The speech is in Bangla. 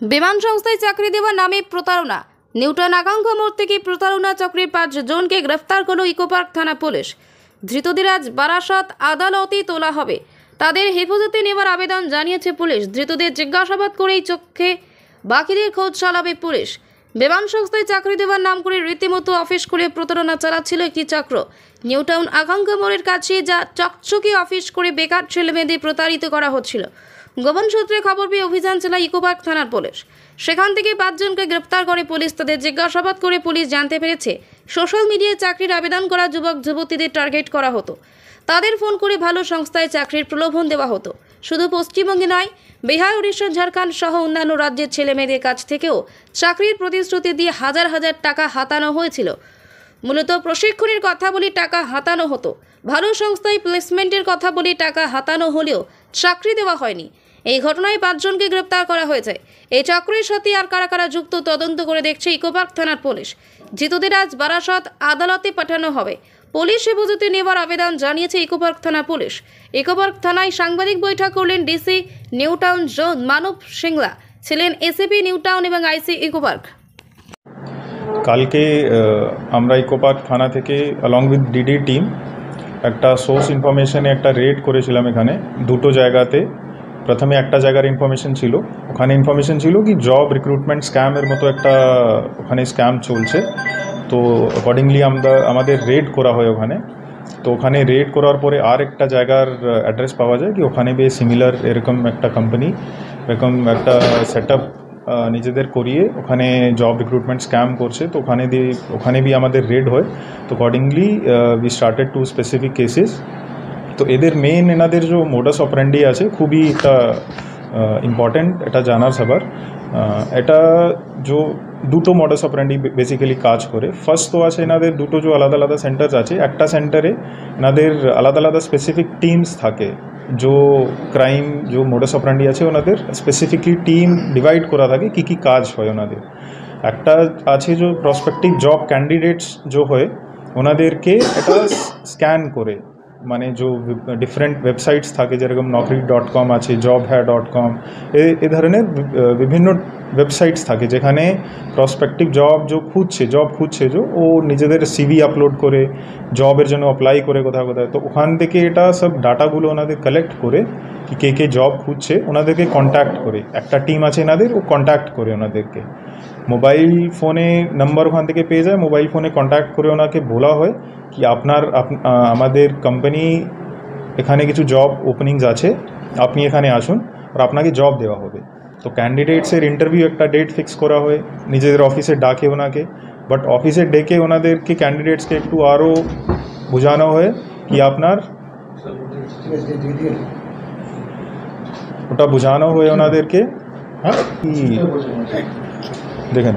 বিমান সংস্থায় চাকরি দেওয়ার নামে প্রতারণা। নিউটাউন আকাঙ্ক্ষা মোড় থেকে প্রতারণা চক্রের 5 জনকে গ্রেফতার করল ইকোপার্ক থানা পুলিশ। ধৃতদের আজ বারাসত আদালতে তোলা হবে। তাদের হেফাজতে নেওয়ার আবেদন জানিয়েছে পুলিশ। ধৃতদের জিজ্ঞাসাবাদ করেই চোখে বাকিদের খোঁজ চালাবে পুলিশ। বিমান সংস্থায় চাকরি দেওয়ার নাম করে রীতিমতো অফিস করে প্রতারণা চালাচ্ছিল একটি চক্র। নিউটাউন আকাঙ্ক্ষা মোড়ের কাছে যা চকচকে অফিস করে বেকার ছেলেমেয়েদের প্রতারিত করা হচ্ছিল। গোপন সূত্রে খবর পেয়ে অভিযান চালায় ইকোপার্ক থানার পুলিশ। সেখান থেকে 5 জনকে গ্রেফতার করে পুলিশ। তাদের জিজ্ঞাসাবাদ করে পুলিশ জানতে পেরেছে সোশ্যাল মিডিয়ায় চাকরির আবেদন করা যুবক যুবতীদের টার্গেট করা হতো। তাদের ফোন করে ভালো সংস্থায় চাকরির প্রলোভন দেওয়া হতো। শুধু পশ্চিমবঙ্গে নয়, বিহার, উড়িষ্যা, ঝাড়খণ্ড সহ অন্যান্য রাজ্যের ছেলেমেয়েদের কাছ থেকেও চাকরির প্রতিশ্রুতি দিয়ে হাজার হাজার টাকা হাতানো হয়েছিল। মূলত প্রশিক্ষণের কথা বলে টাকা হাতানো হতো। ভালো সংস্থায় প্লেসমেন্টের কথা বলে টাকা হাতানো হলেও চাকরি দেওয়া হয়নি। এই ঘটনায় 5 জনকে গ্রেপ্তার করা হয়েছে। এই চক্রের সাথে আর কারা কারা যুক্ত তদন্ত করে দেখছে ইকোপার্ক থানার পুলিশ। ধৃতদের আজ বারাসত আদালতে পাঠানো হবে। পুলিশ হেফাজতে নেওয়ার আবেদন জানিয়েছে ইকোপার্ক থানা পুলিশ। ইকোপার্ক থানায় সাংবাদিক বৈঠক করলেন ডিসি নিউটাউন জোন মানব সিংলা, ছিলেন এসিপি নিউটাউন এবং আইসি ইকোপার্ক। কালকে আমরা ইকোপার্ক থানা থেকে অলং উইথ ডিডি টিম একটা সোর্স ইনফরমেশনে একটা রেড করেছিলাম। এখানে দুটো জায়গাতে। প্রথমে একটা জায়গার ইনফরমেশন ছিল, ওখানে ইনফরমেশন ছিল কি জব রিক্রুটমেন্ট স্ক্যামের মতো একটা ওখানে স্ক্যাম চলছে। তো অ্যাকর্ডিংলি আমাদের রেড করা হয় ওখানে। তো ওখানে রেড করার পরে আর একটা জায়গার অ্যাড্রেস পাওয়া যায় কি ওখানে বে সিমিলার এরকম একটা কোম্পানি এরকম একটা সেট আপ নিজেদের করিয়ে ওখানে জব রিক্রুটমেন্ট স্ক্যাম করছে। তো ওখানে বি আমাদের রেড হয়। তো accordingly we started to specific cases. তো এদের মেন এনাদের যে মোডাস অপারেন্ডি আছে খুবই একটা ইম্পর্টেন্ট এটা জানার সবার। এটা যে দুটো মোডাস অপারেন্ডি বেসিক্যালি কাজ করে। ফার্স্ট তো আছে এনাদের দুটো যে আলাদা আলাদা সেন্টার্স আছে। একটা সেন্টারে এনাদের আলাদা আলাদা স্পেসিফিক টিমস থাকে। যে ক্রাইম যে মোডাস অপারেন্ডি আছে ওনাদের স্পেসিফিকলি টিম ডিভাইড করা থাকে কী কাজ হয় ওনাদের। একটা আছে যে প্রসপেক্টিভ জব ক্যান্ডিডেটস যে হয় ওনাদেরকে এটা স্ক্যান করে, মানে যে ডিফারেন্ট ওয়েবসাইটস থাকে যেরকম naukri.com আছে, jobhai.com, এই ধরনের বিভিন্ন ওয়েবসাইটস থাকে যেখানে প্রসপেক্টিভ জব খুঁজছে যে ও নিজেদের সিভি আপলোড করে জবের জন্য অ্যাপ্লাই করে কোথাও। তো ওখান থেকে এটা সব ডাটাগুলো ওনাদের কালেক্ট করে কি কে জব খুঁজছে ওনাদেরকে কন্ট্যাক্ট করে। একটা টিম আছে এনাদের, ও কন্ট্যাক্ট করে ওনাদেরকে। মোবাইল ফোনে নাম্বার ওখান থেকে পেয়ে যায়। মোবাইল ফোনে কন্ট্যাক্ট করে ওনাকে বলা হয় কি আমাদের কোম্পানি এখানে কিছু জব ওপেনিংস আছে, আপনি এখানে আসুন আর আপনাকে জব দেওয়া হবে। তো ক্যান্ডিডেটসের ইন্টারভিউ একটা ডেট ফিক্স করা হয়, নিজেদের অফিসে ডাকে ওনাকে। বাট অফিসে ডেকে ওনাদেরকে ক্যান্ডিডেটসকে একটু আরও বোঝানো হয় কি আপনার ওটা বোঝানো হয় ওনাদেরকে। হ্যাঁ, দেখেন